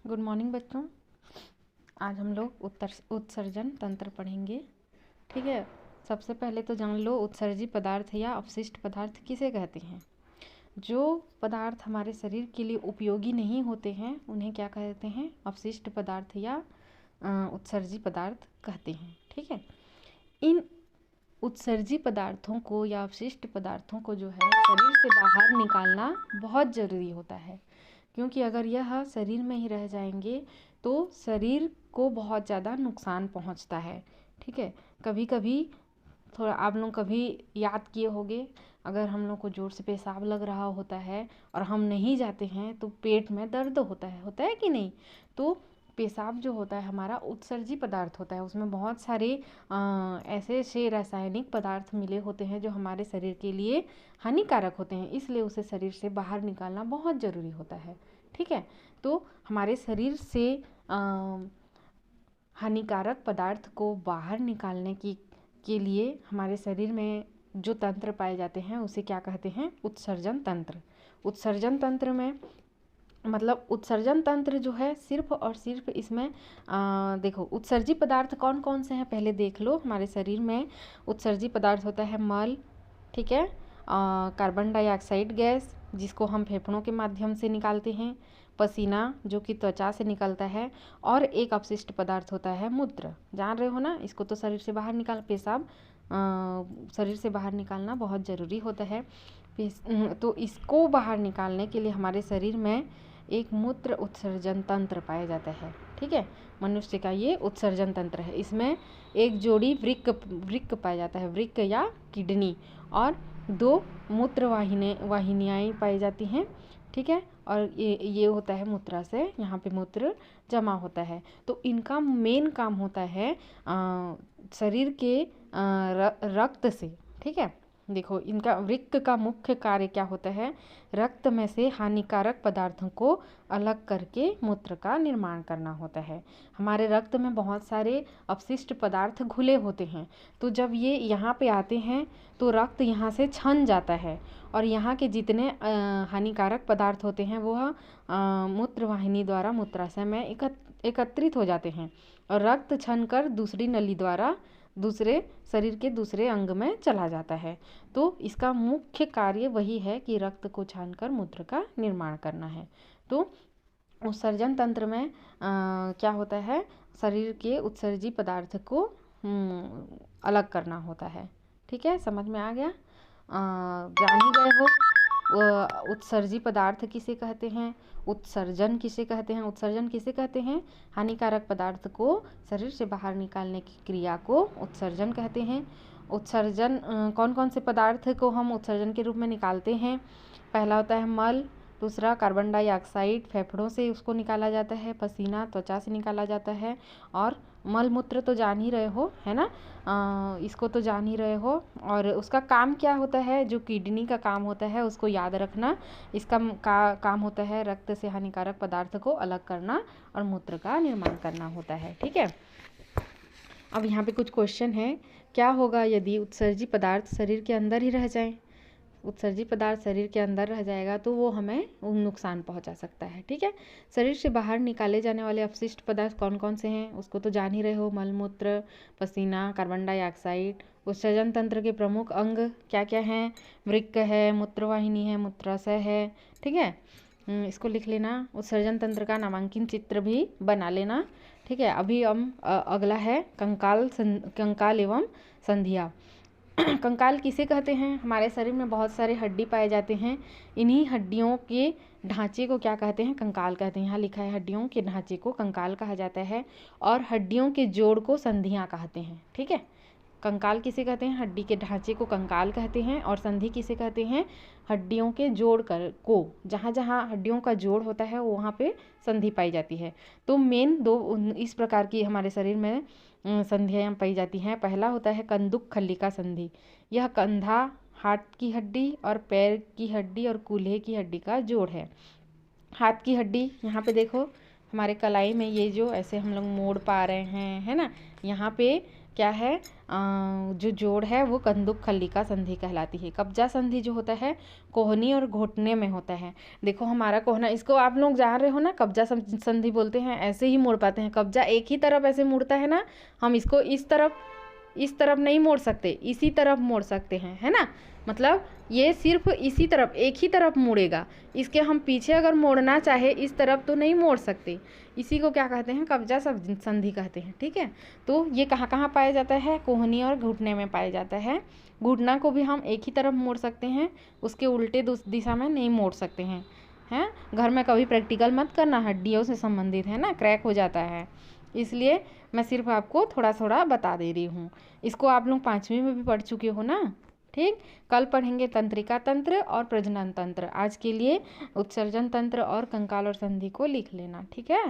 Good morning बच्चों। आज हम लोग उत्सर्जन तंत्र पढ़ेंगे। ठीक है, सबसे पहले तो जान लो उत्सर्जी पदार्थ या अपशिष्ट पदार्थ किसे कहते हैं। जो पदार्थ हमारे शरीर के लिए उपयोगी नहीं होते हैं उन्हें क्या कहते हैं, अपशिष्ट पदार्थ या उत्सर्जी पदार्थ कहते हैं। ठीक है, इन उत्सर्जी पदार्थों को या अपशिष्ट पदार्थों को जो है शरीर से बाहर निकालना बहुत ज़रूरी होता है, क्योंकि अगर यह शरीर में ही रह जाएंगे तो शरीर को बहुत ज़्यादा नुकसान पहुंचता है। ठीक है, कभी कभी थोड़ा आप लोग कभी याद किए होंगे, अगर हम लोग को ज़ोर से पेशाब लग रहा होता है और हम नहीं जाते हैं तो पेट में दर्द होता है कि नहीं। तो पेशाब जो होता है हमारा उत्सर्जी पदार्थ होता है, उसमें बहुत सारे ऐसे रासायनिक पदार्थ मिले होते हैं जो हमारे शरीर के लिए हानिकारक होते हैं, इसलिए उसे शरीर से बाहर निकालना बहुत ज़रूरी होता है। ठीक है, तो हमारे शरीर से हानिकारक पदार्थ को बाहर निकालने के लिए हमारे शरीर में जो तंत्र पाए जाते हैं उसे क्या कहते हैं, उत्सर्जन तंत्र। उत्सर्जन तंत्र में मतलब उत्सर्जन तंत्र जो है सिर्फ और सिर्फ इसमें देखो उत्सर्जी पदार्थ कौन कौन से हैं पहले देख लो। हमारे शरीर में उत्सर्जी पदार्थ होता है मल, ठीक है, कार्बन डाइऑक्साइड गैस जिसको हम फेफड़ों के माध्यम से निकालते हैं, पसीना जो कि त्वचा से निकलता है, और एक अपशिष्ट पदार्थ होता है मूत्र। जान रहे हो ना, इसको तो शरीर से बाहर निकाल पेशाब शरीर से बाहर निकालना बहुत ज़रूरी होता है। तो इसको बाहर निकालने के लिए हमारे शरीर में एक मूत्र उत्सर्जन तंत्र पाया जाता है। ठीक है, मनुष्य का ये उत्सर्जन तंत्र है। इसमें एक जोड़ी वृक्क पाया जाता है, वृक्क या किडनी, और 2 मूत्र वाहिनियाँ पाई जाती हैं। ठीक है, और ये होता है मूत्रा से यहाँ पे मूत्र जमा होता है। तो इनका मेन काम होता है शरीर के रक्त से। ठीक है, देखो इनका वृक्क का मुख्य कार्य क्या होता है, रक्त में से हानिकारक पदार्थों को अलग करके मूत्र का निर्माण करना होता है। हमारे रक्त में बहुत सारे अपशिष्ट पदार्थ घुले होते हैं, तो जब ये यहाँ पे आते हैं तो रक्त यहाँ से छन जाता है और यहाँ के जितने हानिकारक पदार्थ होते हैं वह मूत्र वाहिनी द्वारा मूत्राशय में एकत्रित हो जाते हैं और रक्त छन कर दूसरी नली द्वारा दूसरे शरीर के दूसरे अंग में चला जाता है। तो इसका मुख्य कार्य वही है कि रक्त को छानकर मूत्र का निर्माण करना है। तो उत्सर्जन तंत्र में क्या होता है, शरीर के उत्सर्जी पदार्थ को अलग करना होता है। ठीक है, समझ में आ गया। जान ही गए हो उत्सर्जी पदार्थ किसे कहते हैं, उत्सर्जन किसे कहते हैं। उत्सर्जन किसे कहते हैं, हानिकारक पदार्थ को शरीर से बाहर निकालने की क्रिया को उत्सर्जन कहते हैं। उत्सर्जन कौन कौन से पदार्थ को हम उत्सर्जन के रूप में निकालते हैं, पहला होता है मल, दूसरा कार्बन डाइऑक्साइड फेफड़ों से उसको निकाला जाता है, पसीना त्वचा से निकाला जाता है, और मल मूत्र तो जान ही रहे हो, है ना, इसको तो जान ही रहे हो। और उसका काम क्या होता है, जो किडनी का काम होता है उसको याद रखना। इसका काम होता है रक्त से हानिकारक पदार्थ को अलग करना और मूत्र का निर्माण करना होता है। ठीक है, अब यहाँ पे कुछ क्वेश्चन है, क्या होगा यदि उत्सर्जी पदार्थ शरीर के अंदर ही रह जाए। उत्सर्जी पदार्थ शरीर के अंदर रह जाएगा तो वो हमें नुकसान पहुंचा सकता है। ठीक है, शरीर से बाहर निकाले जाने वाले अपशिष्ट पदार्थ कौन कौन से हैं उसको तो जान ही रहे हो, मलमूत्र, पसीना, कार्बन डाइऑक्साइड। उत्सर्जन तंत्र के प्रमुख अंग क्या क्या हैं, वृक्क है, मूत्रवाहिनी है, मूत्राशय है। ठीक है, इसको लिख लेना। उत्सर्जन तंत्र का नामांकन चित्र भी बना लेना। ठीक है, अभी हम अगला है कंकाल एवं संधिया। कंकाल किसे कहते हैं, हमारे शरीर में बहुत सारे हड्डी पाए जाते हैं, इन्हीं हड्डियों के ढांचे को क्या कहते हैं, कंकाल कहते हैं। यहाँ लिखा है हड्डियों के ढांचे को कंकाल कहा जाता है और हड्डियों के जोड़ को संधियाँ कहते हैं। ठीक है, कंकाल किसे कहते हैं, हड्डी के ढांचे को कंकाल कहते हैं, और संधि किसे कहते हैं, हड्डियों के जोड़ को, जहाँ जहाँ हड्डियों का जोड़ होता है वहाँ पे संधि पाई जाती है। तो मेन 2 इस प्रकार की हमारे शरीर में संधियाँ पाई जाती हैं। पहला होता है कंदुक खल्लिका संधि, यह कंधा, हाथ की हड्डी और पैर की हड्डी और कूल्हे की हड्डी का जोड़ है। हाथ की हड्डी यहाँ पे देखो हमारे कलाई में ये जो ऐसे हम लोग मोड़ पा रहे हैं, है ना, यहाँ पे क्या है, जो जोड़ है वो कंदुक खल्लिका संधि कहलाती है। कब्जा संधि जो होता है कोहनी और घुटने में होता है। देखो हमारा कोहना, इसको आप लोग जान रहे हो ना, कब्जा संधि बोलते हैं, ऐसे ही मोड़ पाते हैं। कब्जा एक ही तरफ ऐसे मुड़ता है ना, हम इसको इस तरफ नहीं मोड़ सकते, इसी तरफ मोड़ सकते हैं, है ना। मतलब ये सिर्फ इसी तरफ, एक ही तरफ मुड़ेगा, इसके हम पीछे अगर मोड़ना चाहे इस तरफ तो नहीं मोड़ सकते। इसी को क्या कहते हैं, कब्जा संधि कहते हैं, ठीक है। तो ये कहाँ कहाँ पाया जाता है, कोहनी और घुटने में पाया जाता है। घुटना को भी हम एक ही तरफ मोड़ सकते हैं, उसके उल्टे दिशा में नहीं मोड़ सकते हैं। घर में कभी प्रैक्टिकल मत करना, हड्डियों से संबंधित है ना, क्रैक हो जाता है, इसलिए मैं सिर्फ आपको थोड़ा थोड़ा बता दे रही हूँ। इसको आप लोग 5वीं में भी पढ़ चुके हो ना, ठीक। कल पढ़ेंगे तंत्रिका तंत्र और प्रजनन तंत्र। आज के लिए उत्सर्जन तंत्र और कंकाल और संधि को लिख लेना, ठीक है।